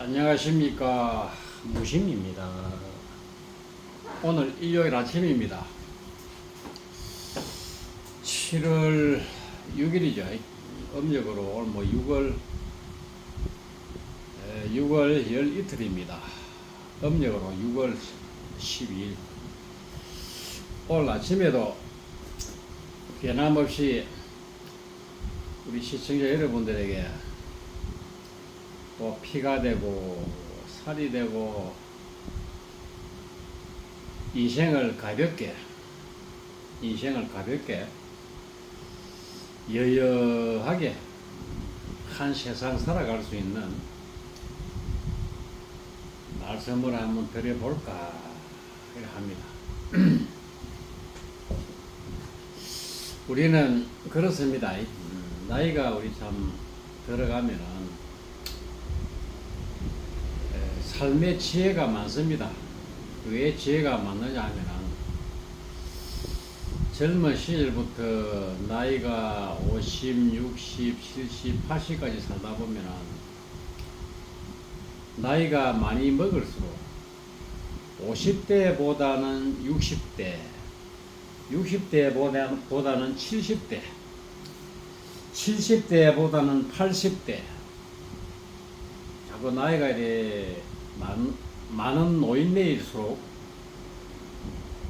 안녕하십니까, 무심입니다. 오늘 일요일 아침입니다. 7월 6일이죠. 음력으로 오늘 6월 열 이틀입니다. 음력으로 6월 12일. 오늘 아침에도 변함없이 우리 시청자 여러분들에게 또 피가 되고 살이 되고 인생을 가볍게 여여하게 한 세상 살아갈 수 있는 말씀을 한번 드려볼까 합니다. 우리는 그렇습니다. 나이가 우리 참 들어가면은 삶의 지혜가 많습니다. 왜 지혜가 많느냐 하면은 젊은 시절부터 나이가 50, 60, 70, 80까지 살다 보면은 나이가 많이 먹을수록 50대보다는 60대, 60대보다는 70대, 70대보다는 80대, 자꾸 나이가 이래 많은 노인네일수록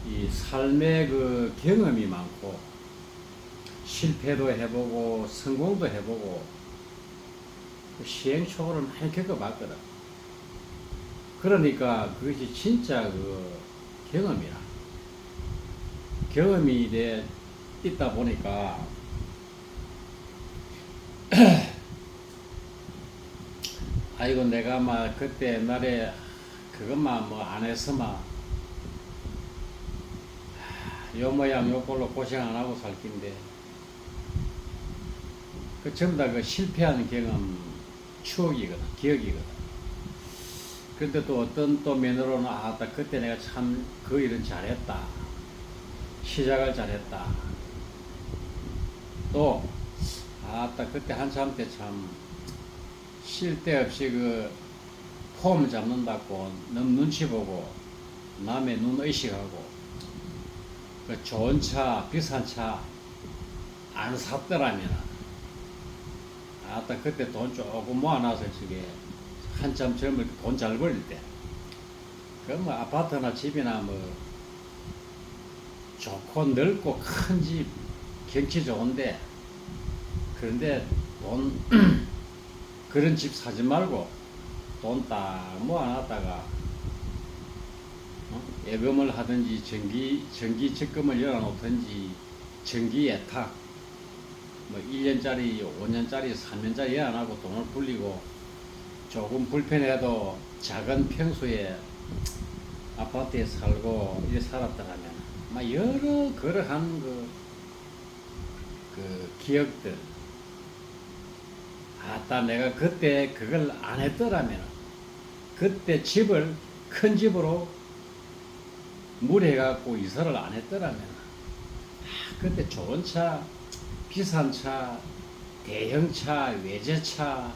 이 삶의 그 경험이 많고 실패도 해보고 성공도 해보고 시행착오를 많이 겪어봤거든. 그러니까 그것이 진짜 그 경험이 있다 보니까 아이고 내가 막 그때 옛날에 그것만 뭐 안 했으면 요 모양 요 꼴로 고생 안 하고 살 낀데 그 전부 다 그 실패하는 경험 추억이거든, 기억이거든. 근데 또 어떤 또 면으로는 아따 그때 내가 참 그 일은 잘했다, 시작을 잘했다, 또 아따 그때 한참 때 참 쉴 데 없이 그 폼 잡는다고 너무 눈치 보고 남의 눈 의식하고 그 좋은 차, 비싼 차 안 샀더라면 아따 그때 돈 조금 모아놔서 저게 한참 젊을 때 돈 잘 벌릴 때 그 뭐 아파트나 집이나 뭐 좋고 넓고 큰 집 경치 좋은데 그런데 돈 그런 집 사지 말고 돈 딱 모아놨다가 예금을 하든지 전기 적금을 열어놓든지 전기 예탁 뭐 1년짜리 5년짜리 3년짜리 열어놔고 돈을 불리고 조금 불편해도 작은 평수에 아파트에 살고 이래 살았더라면 막 여러 그러한 그 기억들 아따 내가 그때 그걸 안 했더라면 그때 집을 큰 집으로 무리해갖고 이사를 안 했더라면 그때 좋은 차, 비싼 차, 대형차, 외제차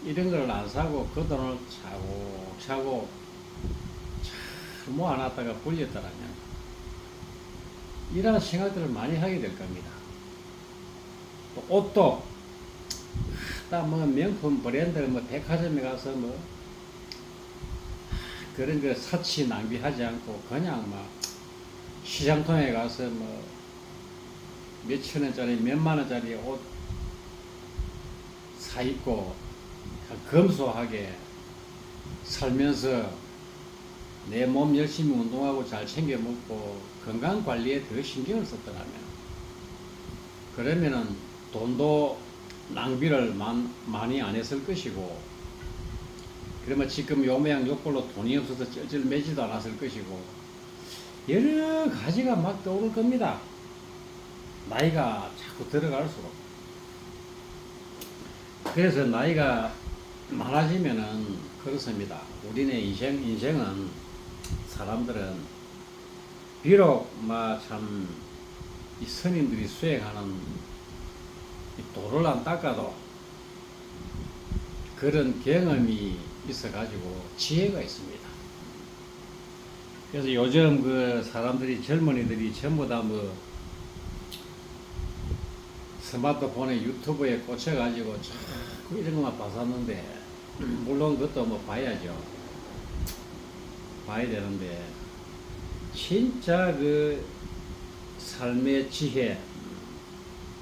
이런 걸 안 사고 그 돈을 차고 잘 모아놨다가 불렸더라면 이런 생각들을 많이 하게 될 겁니다. 또 옷도 뭐 명품 브랜드 뭐 백화점에 가서 뭐 그런 거 사치 낭비하지 않고 그냥 막 시장통에 가서 뭐 몇천 원짜리 몇만 원짜리 옷 사 입고 검소하게 살면서 내 몸 열심히 운동하고 잘 챙겨 먹고 건강 관리에 더 신경을 썼더라면 그러면은 돈도 낭비를 많이 안 했을 것이고 그러면 지금 요 모양 요 꼴로 돈이 없어서 쩔쩔매지도 않았을 것이고 여러 가지가 막 떠오를 겁니다. 나이가 자꾸 들어갈수록. 그래서 나이가 많아지면은 그렇습니다. 우리네 인생은 사람들은 비록 참 이 스님들이 수행하는 이 도를 안 닦아도 그런 경험이 있어가지고 지혜가 있습니다. 그래서 요즘 그 사람들이 젊은이들이 전부 다 뭐 스마트폰에 유튜브에 꽂혀가지고 자꾸 이런 것만 봤었는데 물론 그것도 뭐 봐야죠. 봐야 되는데 진짜 그 삶의 지혜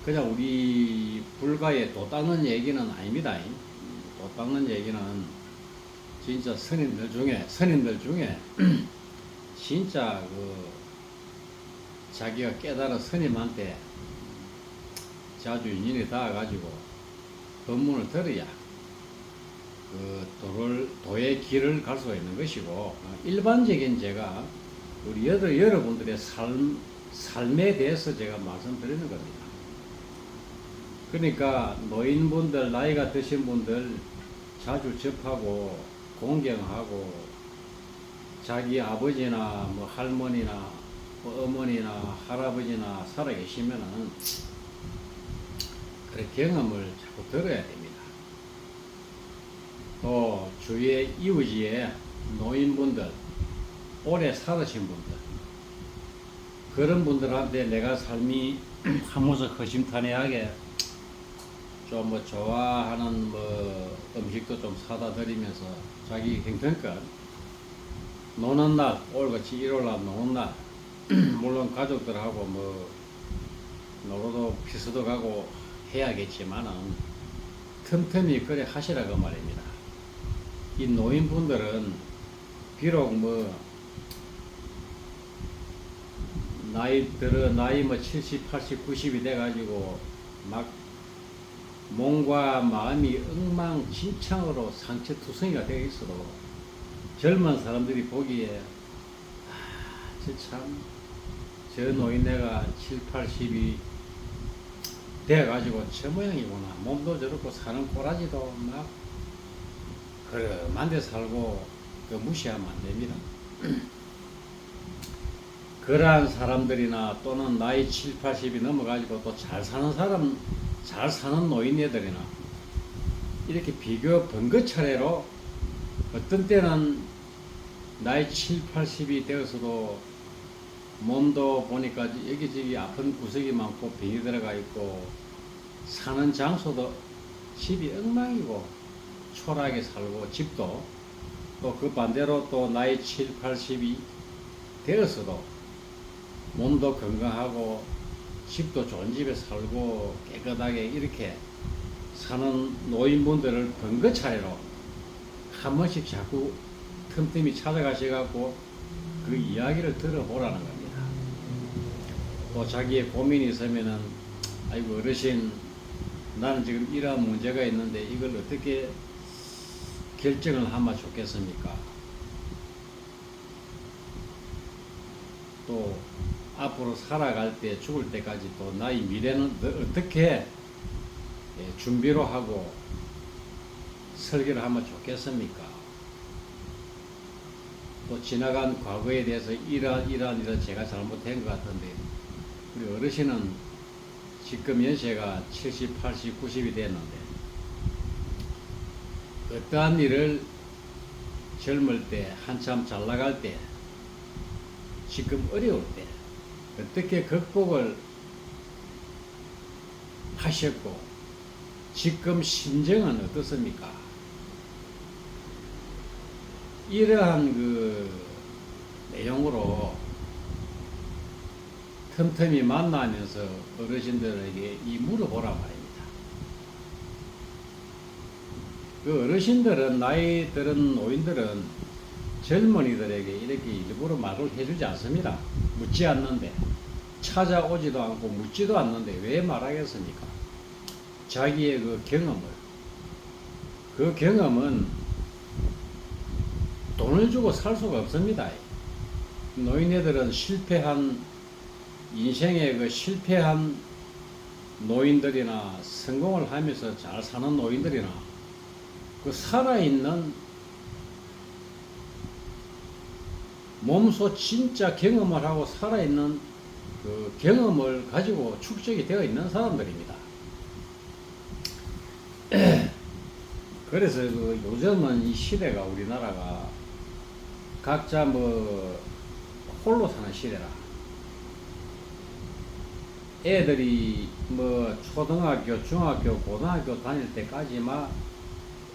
그냥 우리 불가에 도 닦는 얘기는 아닙니다. 도 닦는 얘기는 진짜 선인들 중에 진짜 그 자기가 깨달은 스님한테 자주 인연이 닿아가지고 법문을 들어야 그 도의 길을 갈 수가 있는 것이고, 일반적인 제가 우리 여러분들의 삶에 대해서 제가 말씀드리는 겁니다. 그러니까 노인분들, 나이가 드신 분들 자주 접하고 공경하고 자기 아버지나 뭐 할머니나 뭐 어머니나 할아버지나 살아계시면은 그런 경험을 자꾸 들어야 됩니다. 또 주위의 이웃지에 노인분들, 오래 살으신 분들, 그런 분들한테 내가 삶이 한 모습 허심탄회하게 좀 뭐 좋아하는 뭐 음식도 좀 사다 드리면서 자기 형편껏 노는 날, 올같이 일요일날 노는 날, 물론 가족들하고 뭐 놀러도 피서도 가고 해야겠지만은 틈틈이 그래 하시라고 말입니다. 이 노인분들은 비록 뭐 나이 뭐 70, 80, 90이 돼가지고 막 몸과 마음이 엉망진창으로 상처투성이가 되어 있어도 젊은 사람들이 보기에 저 노인네가 7, 80이 돼가지고 저 모양이구나. 몸도 저렇고 사는 꼬라지도 막 그럼한 데 살고 그 무시하면 안 됩니다. 그러한 사람들이나 또는 나이 7, 80이 넘어가지고 또 잘 사는 노인네들이나 이렇게 비교 번거 차례로 어떤 때는 나이 7, 80이 되어서도 몸도 보니까 여기저기 아픈 구석이 많고 병이 들어가 있고 사는 장소도 집이 엉망이고 초라하게 살고 집도 또 그 반대로 또 나이 7, 80이 되어서도 몸도 건강하고 집도 좋은 집에 살고 깨끗하게 이렇게 사는 노인분들을 번거 차례로 한 번씩 자꾸 틈틈이 찾아가셔갖고 그 이야기를 들어보라는 겁니다. 또 자기의 고민이 있으면은 아이고 어르신 나는 지금 이러한 문제가 있는데 이걸 어떻게 결정을 하면 좋겠습니까? 또 앞으로 살아갈 때 죽을 때까지 또 나의 미래는 어떻게 준비로 하고 설계를 하면 좋겠습니까? 또 지나간 과거에 대해서 이런 제가 잘못한 것 같은데 우리 어르신은 지금 연세가 70, 80, 90이 됐는데 어떠한 일을 젊을 때 한참 잘 나갈 때 지금 어려울 때 어떻게 극복을 하셨고 지금 심정은 어떻습니까? 이러한 그 내용으로 틈틈이 만나면서 어르신들에게 이 물어보라 말입니다. 그 어르신들은 나이 들은 노인들은 젊은이들에게 이렇게 일부러 말을 해주지 않습니다. 묻지 않는데 찾아오지도 않고 묻지도 않는데 왜 말하겠습니까? 자기의 그 경험은 돈을 주고 살 수가 없습니다. 노인네들은 인생의 그 실패한 노인들이나 성공을 하면서 잘 사는 노인들이나 그 살아있는 몸소 진짜 경험을 하고 살아있는 그 경험을 가지고 축적이 되어 있는 사람들입니다. 그래서 그 요즘은 이 시대가 우리나라가 각자 뭐 홀로 사는 시대라. 애들이 뭐 초등학교, 중학교, 고등학교 다닐 때까지만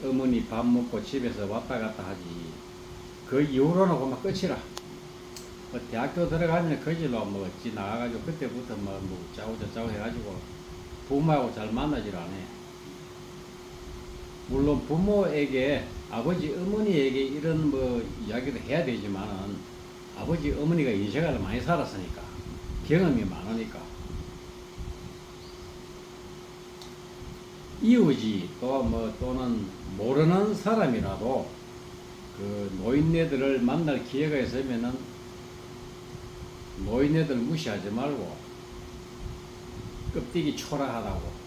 어머니 밥 먹고 집에서 왔다 갔다 하지. 그 이후로는 그만 끝이라. 뭐 대학교 들어가면 거질로 뭐 어찌 나가가지고 그때부터 뭐 짜고 저짜고 해가지고 부모하고 잘 만나질 않아. 물론 부모에게 아버지 어머니에게 이런 뭐 이야기도 해야 되지만은 아버지 어머니가 인생을 많이 살았으니까 경험이 많으니까 이웃이 또 뭐 또는 모르는 사람이라도 그 노인네들을 만날 기회가 있으면은 노인네들 무시하지 말고 껍데기 초라하다고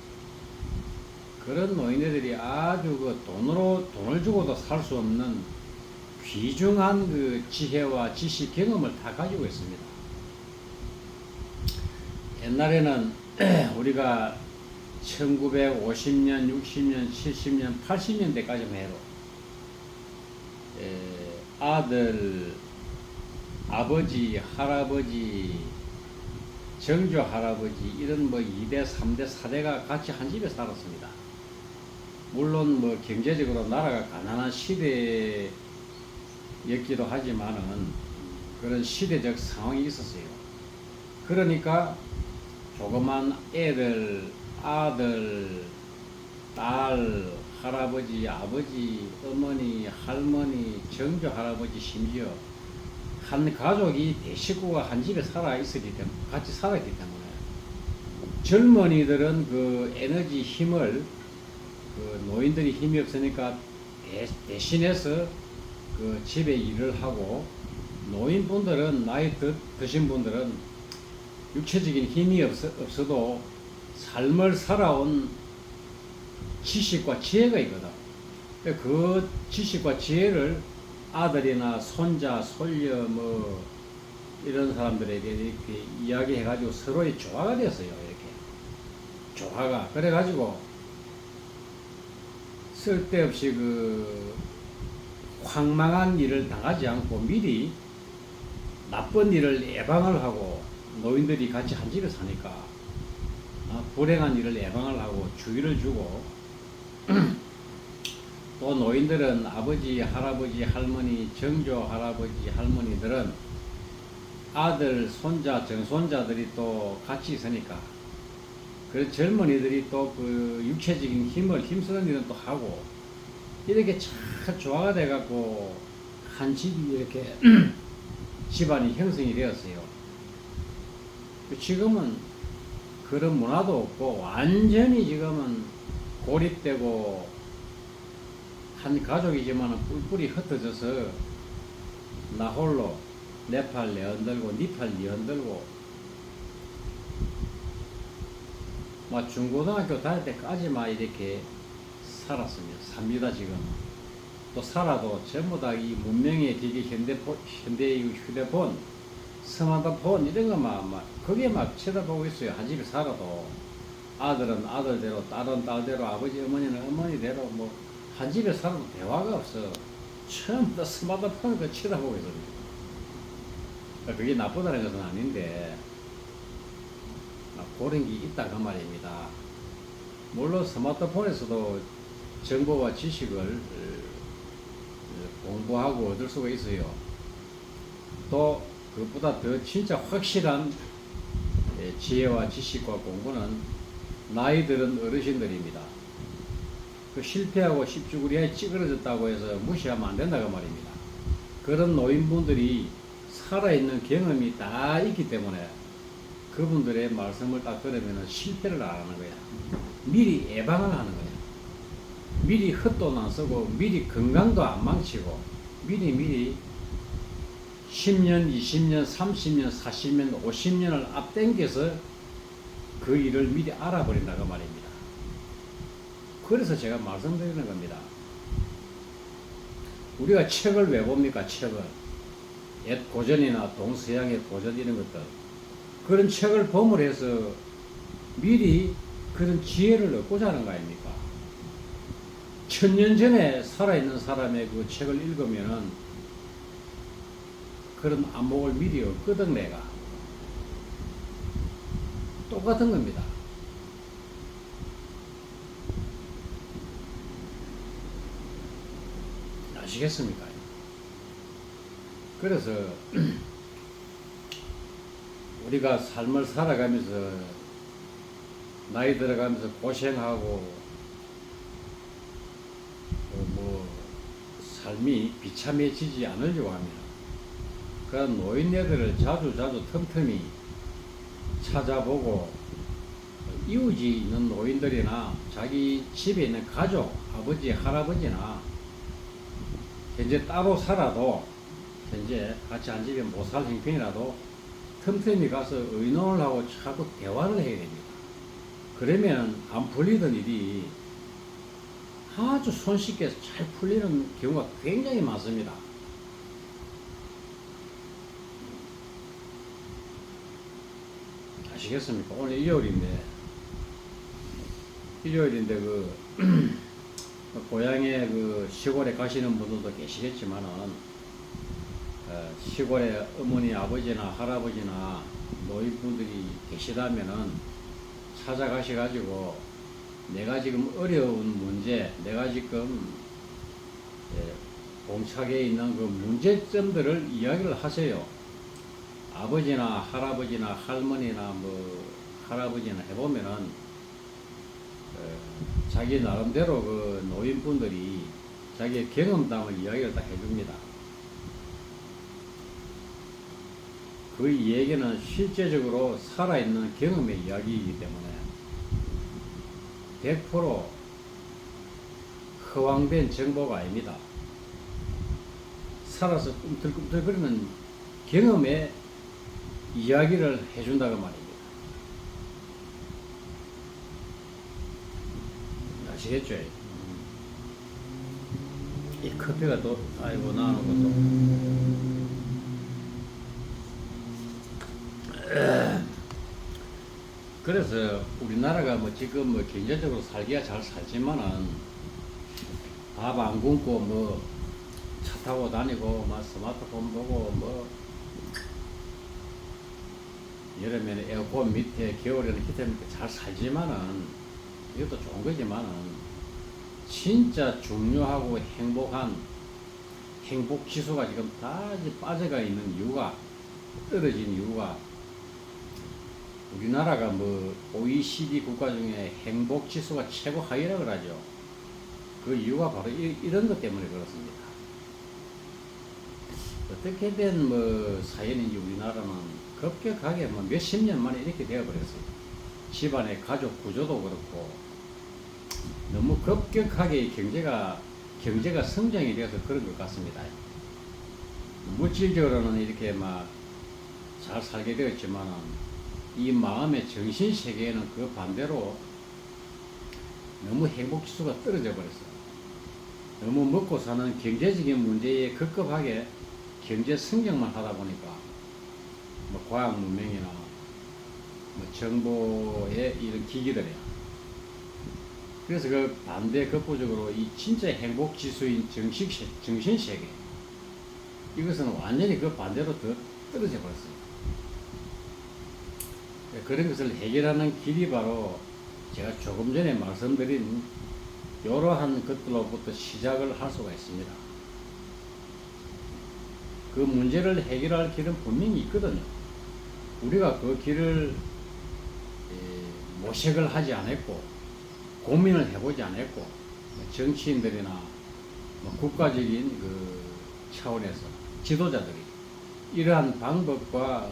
그런 노인네들이 아주 그 돈을 주고도 살 수 없는 귀중한 그 지혜와 지식 경험을 다 가지고 있습니다. 옛날에는 우리가 1950년, 60년, 70년, 80년대까지만 해도 아들, 아버지, 할아버지, 정조 할아버지 이런 뭐 2대, 3대, 4대가 같이 한 집에 살았습니다. 물론 뭐 경제적으로 나라가 가난한 시대였기도 하지만은 그런 시대적 상황이 있었어요. 그러니까 조그만 애들, 아들, 딸, 할아버지, 아버지, 어머니, 할머니, 정조 할아버지 심지어 한 가족이 대식구가 한 집에 살아 있었기 때문에 같이 살았기 때문에 젊은이들은 그 에너지 힘을 그 노인들이 힘이 없으니까 대신해서 그 집에 일을 하고 노인분들은 나이 드신 분들은 육체적인 힘이 없어도 삶을 살아온 지식과 지혜가 있거든. 그 지식과 지혜를 아들이나 손자, 손녀 뭐 이런 사람들에게 이렇게 이야기해가지고 서로의 조화가 됐어요. 이렇게 조화가 그래가지고 쓸데없이 그 황망한 일을 당하지 않고 미리 나쁜 일을 예방을 하고 노인들이 같이 한 집에 사니까 불행한 일을 예방을 하고 주의를 주고 또 노인들은 아버지, 할아버지, 할머니, 정조 할아버지, 할머니들은 아들, 손자, 정손자들이 또 같이 있으니까 그래서 젊은이들이 또 그 육체적인 힘쓰는 일은 또 하고 이렇게 참 조화가 돼갖고 한 집이 이렇게 집안이 형성이 되었어요. 지금은 그런 문화도 없고 완전히 지금은 고립되고 한 가족이지만 뿔뿔이 흩어져서 나 홀로 내 팔 내 흔들고 니 팔 니 흔들고 막 중고등학교 다닐 때까지만 이렇게 삽니다 지금. 또 살아도 전부 다 이 문명의 기기 현대의 휴대폰 스마트폰 이런 것만 막 그게 막 쳐다보고 있어요. 한 집에 살아도 아들은 아들대로 딸은 딸대로 아버지 어머니는 어머니대로 뭐 한 집에 살아도 대화가 없어. 전부 다 스마트폰을 그 쳐다보고 있습니다. 그게 나쁘다는 것은 아닌데 그런 게 있다 그 말입니다. 물론 스마트폰에서도 정보와 지식을 공부하고 얻을 수가 있어요. 또 그것보다 더 진짜 확실한 지혜와 지식과 공부는 나이 들은 어르신들입니다. 그 실패하고 십주구리에 찌그러졌다고 해서 무시하면 안 된다고 말입니다. 그런 노인분들이 살아있는 경험이 다 있기 때문에 그분들의 말씀을 딱 들으면 실패를 안 하는 거야. 미리 예방을 하는 거야. 미리 헛돈 안 쓰고 미리 건강도 안 망치고 미리 10년, 20년, 30년, 40년, 50년을 앞당겨서 그 일을 미리 알아버린다고 말입니다. 그래서 제가 말씀드리는 겁니다. 우리가 책을 왜 봅니까? 책을. 옛 고전이나 동서양의 고전 이런 것들. 그런 책을 봄을 해서 미리 그런 지혜를 얻고자 하는 거 아닙니까? 천년 전에 살아있는 사람의 그 책을 읽으면은 그런 안목을 미리 얻거든. 내가 똑같은 겁니다. 아시겠습니까? 그래서 우리가 삶을 살아가면서 나이 들어가면서 고생하고 뭐 삶이 비참해지지 않으려고 하면 그런 노인네들을 자주 틈틈이 찾아보고 이웃이 있는 노인들이나 자기 집에 있는 가족, 아버지, 할아버지나 현재 따로 살아도 현재 같이 한 집에 못 살 형편이라도 틈틈이 가서 의논을 하고 자꾸 대화를 해야 됩니다. 그러면 안 풀리던 일이 아주 손쉽게 잘 풀리는 경우가 굉장히 많습니다. 아시겠습니까? 오늘 일요일인데 고향에 시골에 가시는 분들도 계시겠지만은 시골에 어머니, 아버지나 할아버지나 노인분들이 계시다면은 찾아가셔가지고 내가 지금 어려운 문제, 내가 지금 봉착해 있는 그 문제점들을 이야기를 하세요. 아버지나 할아버지나 할머니나 할아버지나 해보면은 자기 나름대로 그 노인분들이 자기의 경험담을 이야기를 다 해줍니다. 그 이야기는 실제적으로 살아있는 경험의 이야기이기 때문에 100% 허황된 정보가 아닙니다. 살아서 꿈틀꿈틀거리는 경험의 이야기를 해준다고 말입니다. 아시겠죠? 이 커피가 또 아이고 나오는 것도 그래서 우리나라가 지금 경제적으로 살기가 잘 살지만은 밥 안 굶고 차 타고 다니고 스마트폰 보고 여름에는 에어컨 밑에 겨울에는 히터 밑에 잘 살지만은 이것도 좋은 거지만은 진짜 중요하고 행복한 행복 지수가 지금 다 빠져가 있는 이유가 떨어진 이유가 우리나라가 OECD 국가 중에 행복 지수가 최고 하위라고 하죠. 그 이유가 바로 이런 것 때문에 그렇습니다. 어떻게 된 사연인지 우리나라는 급격하게 몇십 년 만에 이렇게 되어버렸어요. 집안의 가족 구조도 그렇고 너무 급격하게 경제가 성장이 되어서 그런 것 같습니다. 물질적으로는 이렇게 잘 살게 되었지만 이 마음의 정신 세계에는 그 반대로 너무 행복 지수가 떨어져 버렸어요. 너무 먹고 사는 경제적인 문제에 급급하게 경제 성장만 하다 보니까 과학 문명이나 정보의 이런 기기들이야. 그래서 그 반대 극부적으로 이 진짜 행복 지수인 정신 세계 이것은 완전히 그 반대로 더 떨어져 버렸습니다. 그런 것을 해결하는 길이 바로 제가 조금 전에 말씀드린 이러한 것들로부터 시작을 할 수가 있습니다. 그 문제를 해결할 길은 분명히 있거든요. 우리가 그 길을 모색을 하지 않았고 고민을 해보지 않았고 정치인들이나 국가적인 그 차원에서 지도자들이 이러한 방법과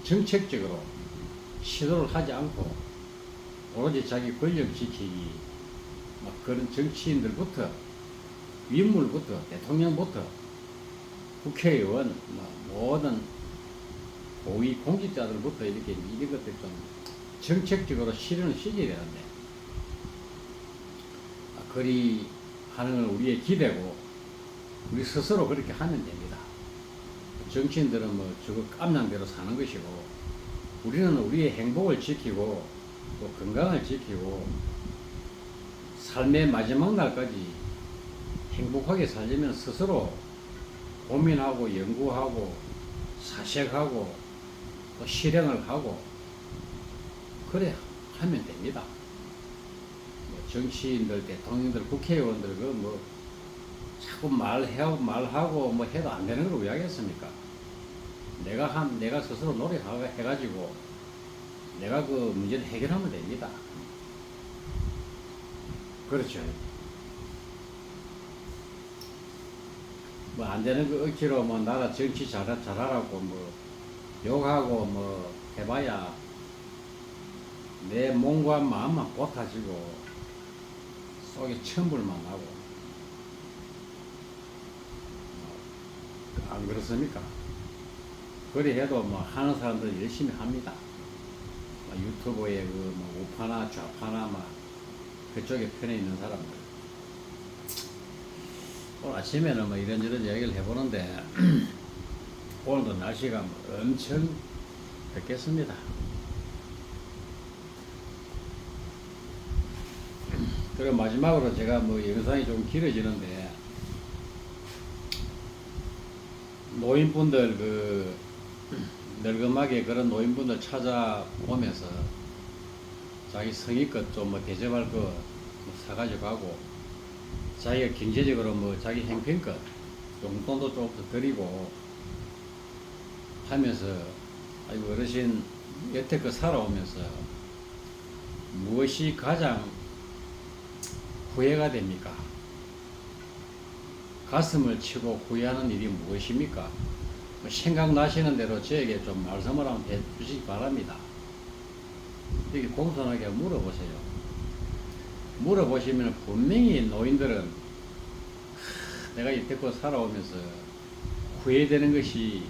정책적으로 시도를 하지 않고 오로지 자기 권력 지키기 그런 정치인들부터 윗물부터 대통령부터 국회의원 모든 고위 공직자들부터 이런 것들 좀 정책적으로 실현을 시켜야 되는데 그리 하는 건 우리의 기대고 우리 스스로 그렇게 하면 됩니다. 정치인들은 저거 깜냥대로 사는 것이고 우리는 우리의 행복을 지키고 또 건강을 지키고 삶의 마지막 날까지 행복하게 살려면 스스로 고민하고 연구하고 사색하고 또 실행을 하고 그래 하면 됩니다. 뭐 정치인들, 대통령들, 국회의원들 그 뭐 자꾸 말하고 뭐 해도 안 되는 걸 왜 하겠습니까? 내가 스스로 노력해가지고 내가 그 문제를 해결하면 됩니다. 그렇죠. 뭐 안 되는 거 억지로 뭐 나라 정치 잘하라고 뭐 욕하고 뭐 해봐야 내 몸과 마음만 고타지고 속에 천불만 나고 안 그렇습니까? 그래 해도 뭐 하는 사람들 열심히 합니다. 유튜브에 그 뭐 우파나 좌파나 막 그쪽에 편에 있는 사람들. 오늘 아침에는 뭐 이런저런 이야기를 해보는데 오늘도 날씨가 뭐 엄청 덥겠습니다. 그리고 마지막으로 제가 뭐 영상이 좀 길어지는데 노인분들 그 늙음하게 그런 노인분들 찾아보면서 자기 성의껏 좀 뭐 대접할 거 뭐 사가지고 가고 자기가 경제적으로 뭐 자기 형편껏 용돈도 좀 더 드리고 하면서 아이고 어르신 여태껏 살아오면서 무엇이 가장 후회가 됩니까? 가슴을 치고 후회하는 일이 무엇입니까? 뭐 생각나시는 대로 저에게 좀 말씀을 한번 해주시기 바랍니다. 이렇게 공손하게 물어보세요. 물어보시면 분명히 노인들은 내가 여태껏 살아오면서 후회되는 것이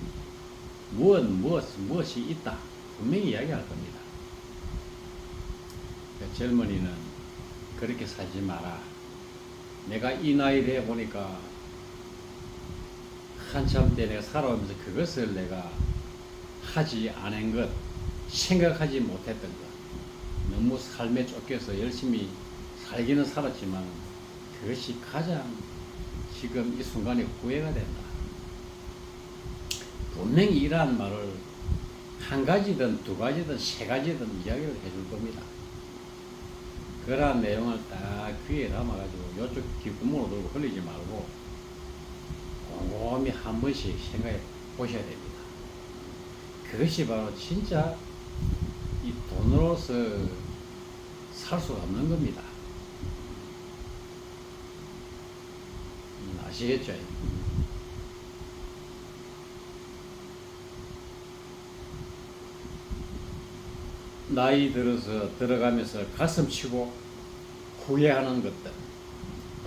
무엇이 있다. 분명히 이야기할 겁니다. 그러니까 젊은이는 그렇게 살지 마라. 내가 이 나이를 해보니까 한참 때 내가 살아오면서 그것을 내가 하지 않은 것, 생각하지 못했던 것, 너무 삶에 쫓겨서 열심히 살기는 살았지만 그것이 가장 지금 이 순간에 후회가 된다. 분명히 이러한 말을 한 가지든 두 가지든 세 가지든 이야기를 해줄 겁니다. 그러한 내용을 딱 귀에 담아가지고 이쪽 귓구멍으로 들고 흘리지 말고 곰곰이 한 번씩 생각해 보셔야 됩니다. 그것이 바로 진짜 이 돈으로서 살 수가 없는 겁니다. 아시겠죠? 나이 들어서 들어가면서 가슴 치고 후회하는 것들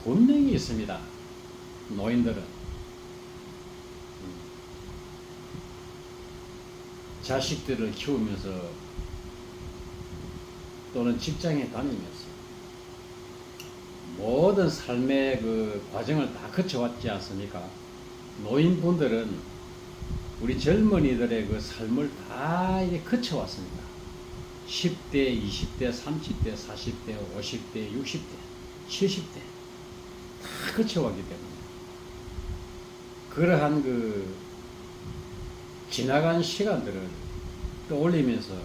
분명히 있습니다. 노인들은 자식들을 키우면서 또는 직장에 다니면서 모든 삶의 그 과정을 다 거쳐왔지 않습니까? 노인분들은 우리 젊은이들의 그 삶을 다 이게 거쳐왔습니다. 10대, 20대, 30대, 40대, 50대, 60대, 70대 다 거쳐왔기 때문에 그러한 그 지나간 시간들을 떠올리면서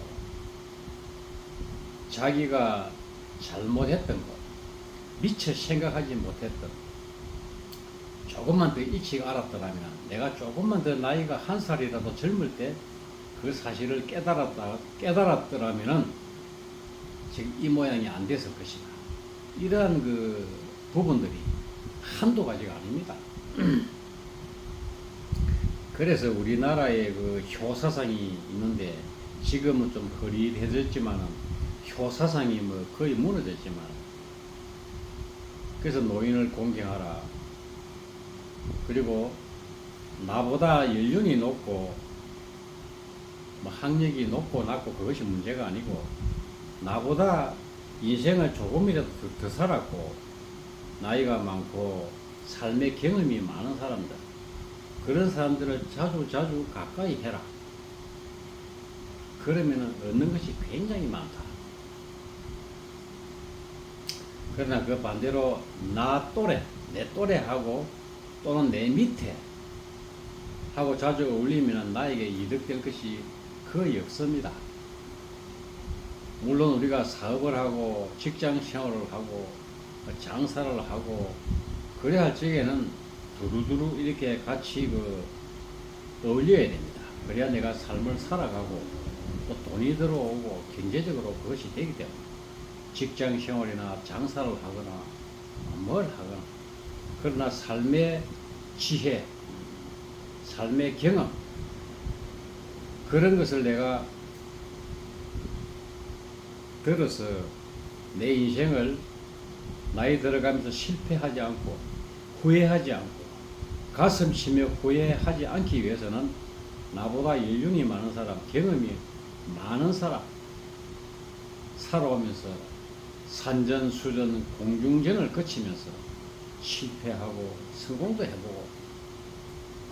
자기가 잘못했던 것, 미처 생각하지 못했던 조금만 더 일찍 알았더라면 내가 조금만 더 나이가 한 살이라도 젊을 때 그 사실을 깨달았더라면 지금 이 모양이 안 됐을 것이다. 이러한 그 부분들이 한두 가지가 아닙니다. 그래서 우리나라에 그 효사상이 있는데 지금은 좀 흐릿해졌지만은 효사상이 뭐 거의 무너졌지만 그래서 노인을 공경하라. 그리고 나보다 연륜이 높고 뭐 학력이 높고 낮고 그것이 문제가 아니고 나보다 인생을 조금이라도 더 살았고 나이가 많고 삶의 경험이 많은 사람들 그런 사람들을 자주 가까이 해라. 그러면은 얻는 것이 굉장히 많다. 그러나 그 반대로 나 또래, 내 또래하고 또는 내 밑에 하고 자주 어울리면 나에게 이득될 것이 거의 없습니다. 물론 우리가 사업을 하고 직장 생활을 하고 장사를 하고 그래야 할 적에는 두루두루 이렇게 같이 어울려야 됩니다. 그래야 내가 삶을 살아가고 또 돈이 들어오고 경제적으로 그것이 되기 때문에 직장 생활이나 장사를 하거나 뭘 하거나 그러나 삶의 지혜, 삶의 경험 그런 것을 내가 들어서 내 인생을 나이 들어가면서 실패하지 않고 후회하지 않고 가슴 치며 후회하지 않기 위해서는 나보다 연륜이 많은 사람, 경험이 많은 사람 살아오면서 산전수전 공중전을 거치면서 실패하고 성공도 해보고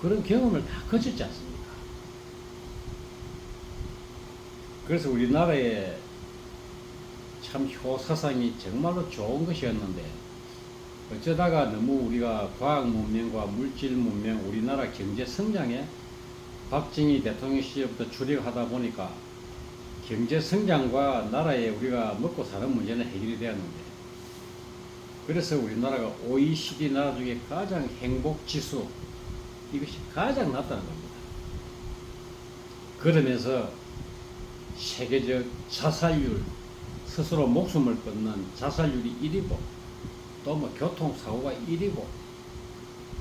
그런 경험을 다 거쳤지 않습니까? 그래서 우리나라에 참 효사상이 정말로 좋은 것이었는데 어쩌다가 너무 우리가 과학 문명과 물질 문명, 우리나라 경제 성장에 박정희 대통령 시절부터 주력하다 보니까 경제 성장과 나라에 우리가 먹고 사는 문제는 해결이 되었는데 그래서 우리나라가 OECD 나라 중에 가장 행복 지수 이것이 가장 낮다는 겁니다. 그러면서 세계적 자살률 스스로 목숨을 끊는 자살률이 1위고 또 뭐 교통사고가 1위고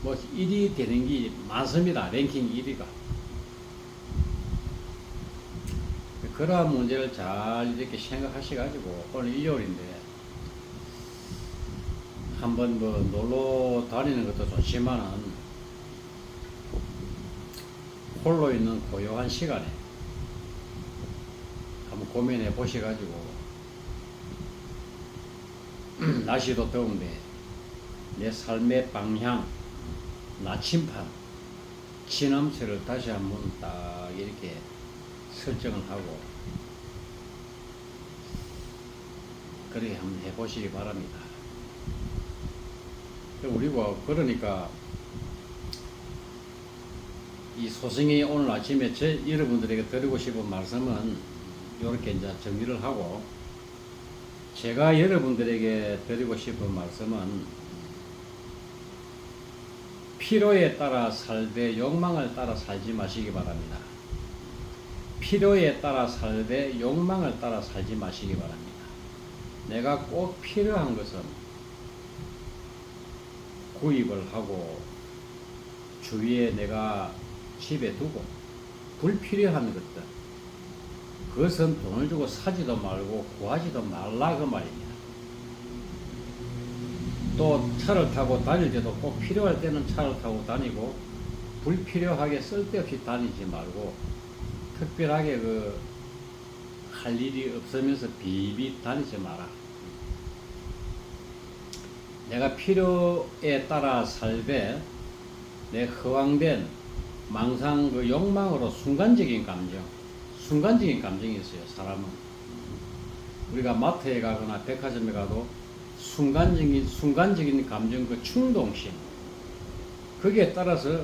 뭐 1위 되는 게 많습니다. 랭킹 1위가. 그러한 문제를 잘 이렇게 생각하셔가지고 오늘 일요일인데 한번 뭐 놀러 다니는 것도 좋지만은 홀로 있는 고요한 시간에 한번 고민해 보셔가지고 날씨도 더운데 내 삶의 방향, 나침판, 지남체를 다시 한번 딱 이렇게 설정을 하고 그렇게 한번 해보시기 바랍니다. 우리가 그러니까 이 소승이 오늘 아침에 여러분들에게 드리고 싶은 말씀은 이렇게 이제 정리를 하고 제가 여러분들에게 드리고 싶은 말씀은 필요에 따라 살되 욕망을 따라 살지 마시기 바랍니다. 필요에 따라 살되 욕망을 따라 살지 마시기 바랍니다. 내가 꼭 필요한 것은 구입을 하고 주위에 내가 집에 두고 불필요한 것들 그것은 돈을 주고 사지도 말고 구하지도 말라 그 말입니다. 또 차를 타고 다닐 때도 꼭 필요할 때는 차를 타고 다니고 불필요하게 쓸데없이 다니지 말고 특별하게 할 일이 없으면서 비비 다니지 마라. 내가 필요에 따라 살되 내 허황된 망상 욕망으로 순간적인 감정이 있어요. 사람은 우리가 마트에 가거나 백화점에 가도 순간적인 감정 충동심 거기에 따라서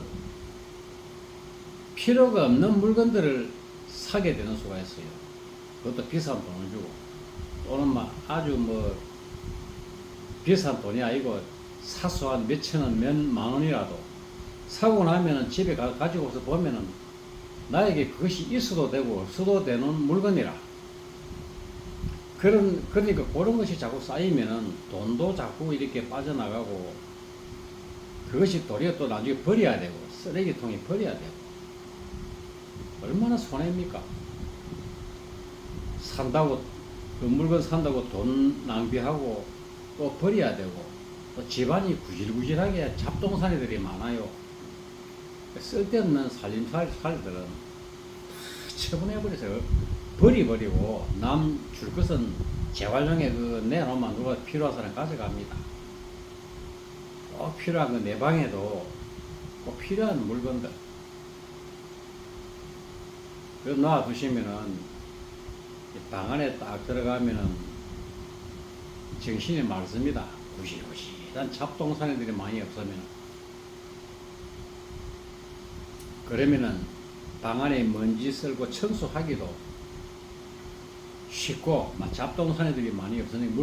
필요가 없는 물건들을 사게 되는 수가 있어요. 그것도 비싼 돈을 주고 또는 아주 비싼 돈이 아니고 사소한 몇천 원, 몇만 원이라도 사고 나면은 집에 가지고 와서 보면은 나에게 그것이 있어도 되고 없어도 되는 물건이라. 그러니까 그런 것이 자꾸 쌓이면은 돈도 자꾸 이렇게 빠져나가고 그것이 도리어 또 나중에 버려야 되고 쓰레기통에 버려야 되고 얼마나 손해입니까? 그 물건 산다고 돈 낭비하고 또 버려야 되고 또 집안이 구질구질하게 잡동사니들이 많아요. 쓸데없는 살림살이들은 처분해버려서 버리고 남 줄 것은 재활용에 내놓으면 누가 필요한 사람 가져갑니다. 꼭 필요한 거 내 방에도 꼭 필요한 물건들 놔두시면은 방 안에 딱 들어가면은 정신이 맑습니다. 구실구실한 잡동사니들이 많이 없으면. 그러면은 방 안에 먼지 쓸고 청소하기도 쉽고, 잡동사니들이 많이 없으니까,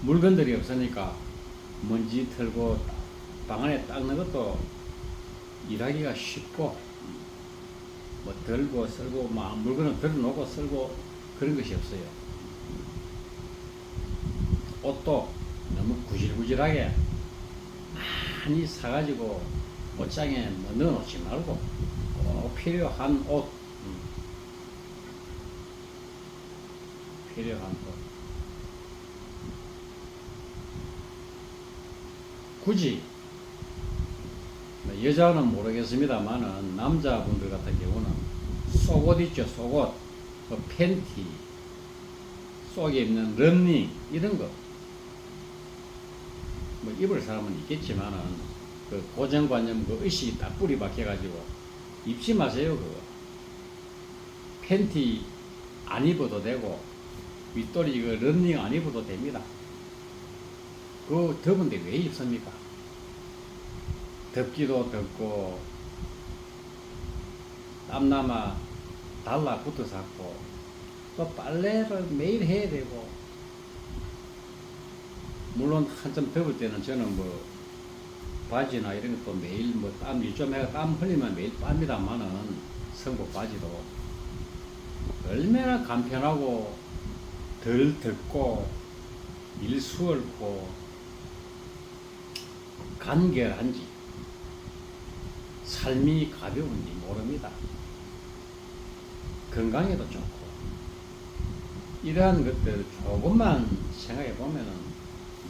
물건들이 없으니까 먼지 털고 방 안에 닦는 것도 일하기가 쉽고, 뭐 들고 쓸고 물건을 들어놓고 쓸고 그런 것이 없어요. 옷도 너무 구질구질하게 많이 사가지고 옷장에 넣어놓지 말고 꼭 필요한 옷, 필요한 옷. 굳이 여자는 모르겠습니다만은 남자분들 같은 경우는 속옷 있죠. 속옷, 팬티, 속에 입는 런닝 이런 거 뭐 입을 사람은 있겠지만은 그 고정관념 그 의식이 딱 뿌리 박혀가지고 입지 마세요. 그거 팬티 안 입어도 되고 윗돌이 그 런닝 안 입어도 됩니다. 그거 더운데 왜 입습니까? 덥기도 덥고 땀나마 달라붙어 샀고 또 빨래를 매일 해야 되고, 물론 한참 더울 때는 저는 뭐 바지나 이런 것도 매일 뭐 땀 좀 해가 땀 흘리면 매일 빱니다만은 성복 바지도 얼마나 간편하고 덜 덥고 일 수월고 간결한지 삶이 가벼운지 모릅니다. 건강에도 좋고 이러한 것들 조금만 생각해 보면은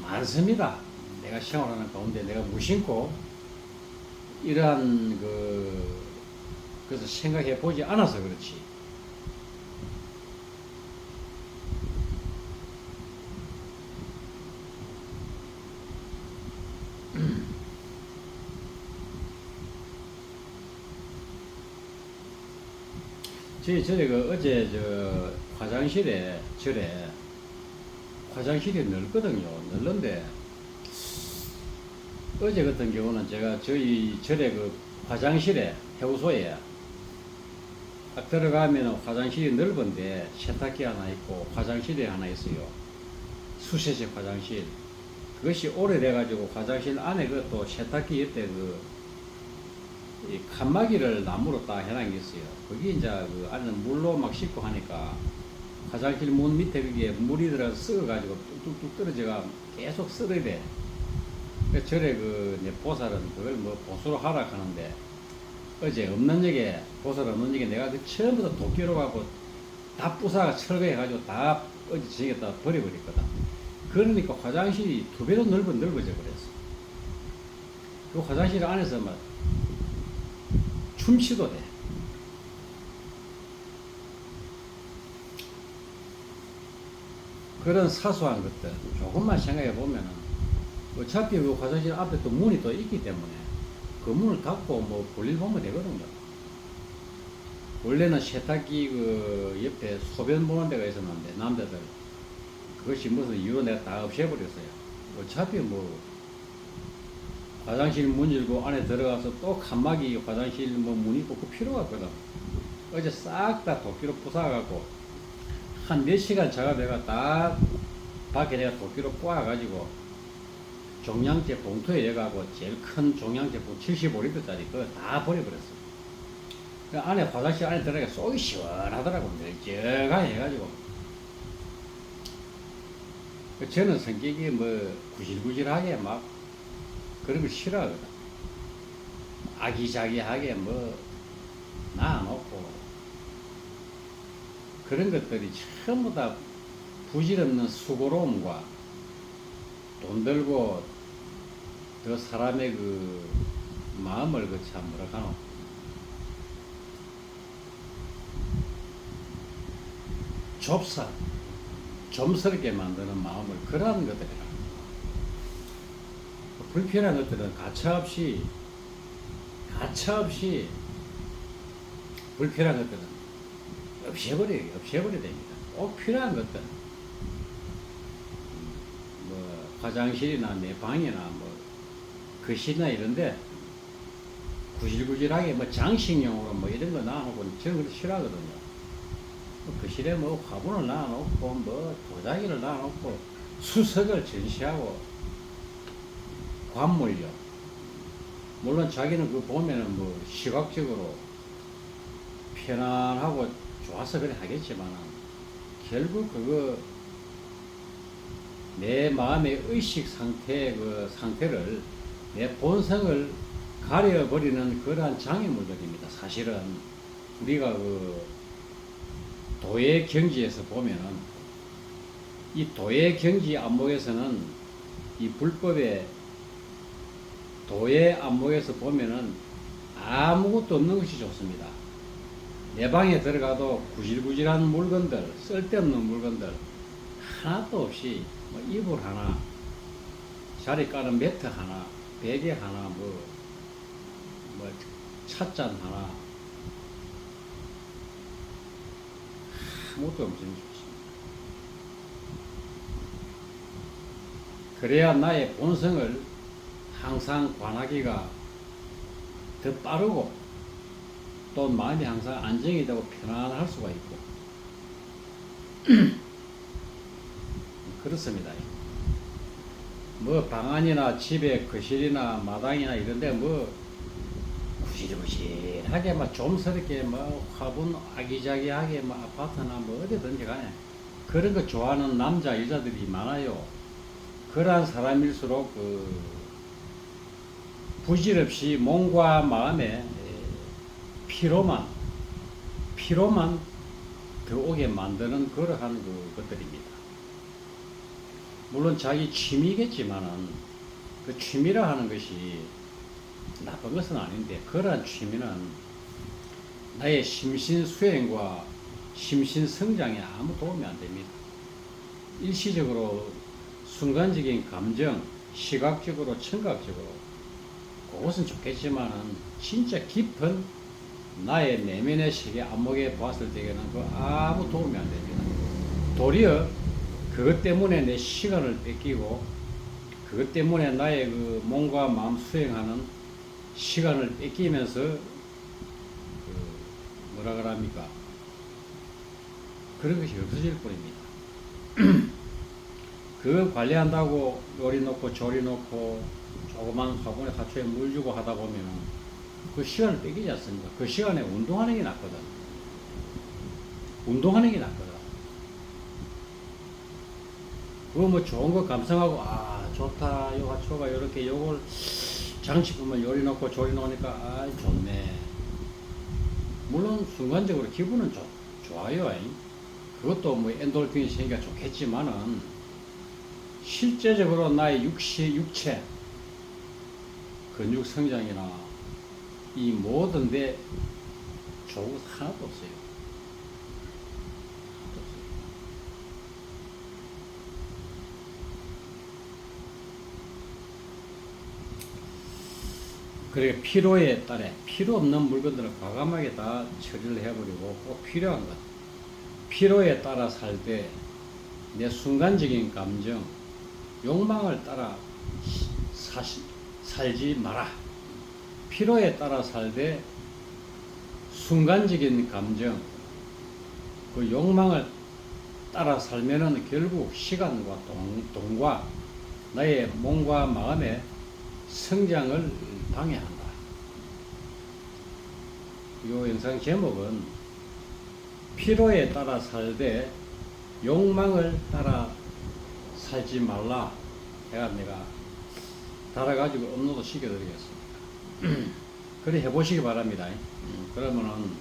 많습니다. 내가 생활하는 가운데 내가 무심코 이러한 그래서 생각해 보지 않아서 그렇지. 저희 어제 화장실에 화장실이 넓거든요. 넓은데 어제 같은 경우는 제가 저희 절에 화장실에 해우소에 딱 들어가면 화장실이 넓은데 세탁기 하나 있고 화장실이 하나 있어요. 수세식 화장실. 그것이 오래돼가지고 화장실 안에 또 세탁기 옆에 이 칸막이를 나무로 딱 해놓은 게 있어요. 거기 이제 안에는 물로 막 씻고 하니까 화장실 문 밑에 그게 물이 들어가서 썩어가지고 뚝뚝뚝 떨어져가 계속 썩어야 돼. 그래서 절에 보살은 그걸 뭐 보수로 하라 하는데 어제 없는 역에 보살 없는 역에 내가 처음부터 도끼로 가고 다 부사가 철거해가지고 다 어제 저녁에다 버려버렸거든. 그러니까 화장실이 2배로 넓어져 버렸어. 그 화장실 안에서 막 춤추도 돼. 그런 사소한 것들 조금만 생각해 보면은 어차피 그 화장실 앞에 또 문이 또 있기 때문에 그 문을 닫고 뭐 볼일 보면 되거든요. 원래는 세탁기 옆에 소변 보는 데가 있었는데 남자들 그것이 무슨 이유로 내가 다 없애버렸어요. 어차피 뭐 화장실 문 열고 안에 들어가서 또 칸막이 화장실 문 있고 그 필요가 없거든. 어제 싹 다 도끼로 부숴갖고 한 몇 시간 작업해가 다 밖에 내가 도끼로 꼬아가지고 종량제 봉투에 해가고 제일 큰 종량제 봉투 75리터짜리 그거 다 버려버렸어. 그 안에 화장실 안에 들어가니까 속이 시원하더라고. 널쩍하게 해가지고. 저는 성격이 뭐 구질구질하게 막 그런 걸 싫어하거든. 아기자기하게 뭐 놔놓고 그런 것들이 전부 다 부질없는 수고로움과 돈 들고 그 사람의 마음을 참 뭐랄까노 좀스럽게 만드는 마음을 그러한 것들이라. 불필요한 것들은 가차없이 불필요한 것들은 없애버려야 됩니다. 꼭 필요한 것들. 화장실이나 내 방이나 뭐 거실이나 이런데 구질구질하게 뭐 장식용으로 뭐 이런 거 놔놓고 저는 그렇게 싫어하거든요. 거실에 뭐 화분을 놔놓고 뭐 도자기를 놔놓고 수석을 전시하고 관물요. 물론 자기는 그 보면은 뭐 시각적으로 편안하고 좋아서 그래 하겠지만 결국 그거 내 마음의 의식 상태의 그 상태를 내 본성을 가려버리는 그러한 장애물들입니다. 사실은 우리가 그 도의 경지에서 보면은 이 도의 경지 안목에서는 이 불법의 도의 안목에서 보면은 아무것도 없는 것이 좋습니다. 내 방에 들어가도 구질구질한 물건들, 쓸데없는 물건들 하나도 없이 뭐 이불 하나, 자리 까는 매트 하나, 베개 하나, 뭐 찻잔 하나, 아무것도 없으면 좋습니다. 그래야 나의 본성을 항상 관하기가 더 빠르고 또 마음이 항상 안정이 되고 편안할 수가 있고 그렇습니다. 뭐 방 안이나 집에 거실이나 마당이나 이런데 뭐 구질구질하게 막 좀스럽게 뭐 화분 아기자기하게 뭐 아파트나 뭐 어디든지 간에 그런 거 좋아하는 남자 여자들이 많아요. 그러한 사람일수록 그 부질없이 몸과 마음에 피로만 더 오게 만드는 그러한 것들입니다. 물론 자기 취미겠지만은 그 취미라 하는 것이 나쁜 것은 아닌데 그러한 취미는 나의 심신수행과 심신성장에 아무 도움이 안 됩니다. 일시적으로 순간적인 감정, 시각적으로, 청각적으로 그것은 좋겠지만은 진짜 깊은 나의 내면의 세계 안목에 봤을 때에는 그 아무 도움이 안 됩니다. 도리어 그것 때문에 내 시간을 뺏기고 그것 때문에 나의 그 몸과 마음 수행하는 시간을 뺏기면서 뭐라 그럽니까? 그런 것이 없어질 뿐입니다. 그거 관리한다고 요리 놓고 조리 놓고 조그만 화분에 하초에 물 주고 하다 보면은 그 시간을 뺏기지 않습니까? 그 시간에 운동하는 게 낫거든. 운동하는 게 낫거든. 그거 뭐 좋은 거 감상하고 아 좋다 요 하초가 요렇게 요걸 장식품을 요리 놓고 조리 놓으니까 아 좋네. 물론 순간적으로 기분은 좋아요. 그것도 뭐 엔돌핀이 생기가 좋겠지만은 실제적으로 나의 육체 근육 성장이나 이 모든 데 좋은 것 하나도 없어요. 그러니까 필요에 따라 필요 없는 물건들은 과감하게 다 처리를 해버리고 꼭 필요한 것 필요에 따라 살 때 내 순간적인 감정 욕망을 따라 살지 마라. 필요에 따라 살되 순간적인 감정 그 욕망을 따라 살면은 결국 시간과 돈과 나의 몸과 마음의 성장을 방해한다. 이 영상 제목은 필요에 따라 살되 욕망을 따라 살지 말라 내가 달아가지고 업로드 시켜드리겠습니다. 그래 해보시기 바랍니다. 그러면은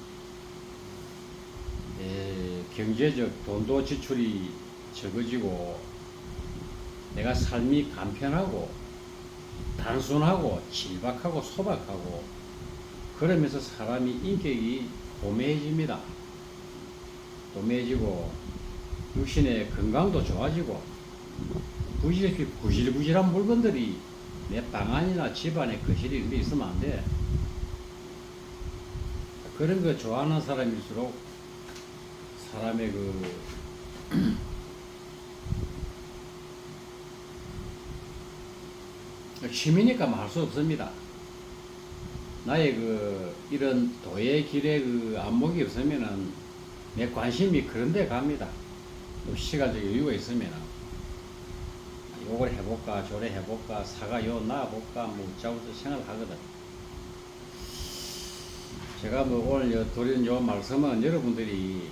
경제적 돈도 지출이 적어지고 내가 삶이 간편하고 단순하고 질박하고 소박하고 그러면서 사람이 인격이 도매해집니다. 도매해지고 육신의 건강도 좋아지고 구질구질한 물건들이 내 방 안이나 집안에 거실이 이런 데 있으면 안 돼. 그런 거 좋아하는 사람일수록 사람의 그 취미니까 뭐 할 수 없습니다. 나의 그 이런 도의 길에 그 안목이 없으면은 내 관심이 그런 데 갑니다. 또 시간적 여유가 있으면은 요걸 해볼까 저래 해볼까 사가 요 놔볼까 뭐 자고서 생각을 하거든. 제가 뭐 오늘 드린 요 말씀은 여러분들이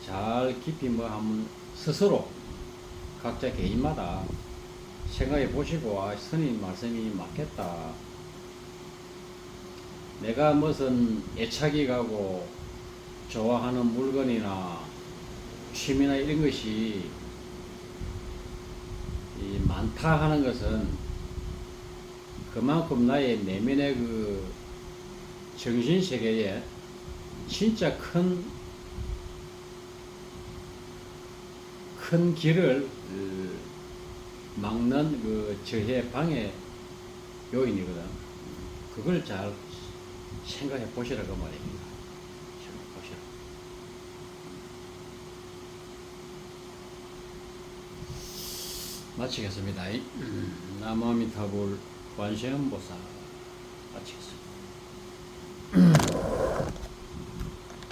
잘 깊이 뭐 한번 스스로 각자 개인마다 생각해 보시고, 아, 스님 말씀이 맞겠다. 내가 무슨 애착이 가고 좋아하는 물건이나 취미나 이런 것이 많다 하는 것은 그만큼 나의 내면의 그 정신세계에 진짜 큰 길을 막는 그 저해 방해 요인이거든. 그걸 잘 생각해 보시라고 말입니다. 생각해 보시라. 마치겠습니다. 나무아미타불 관세음보살 마치겠습니다.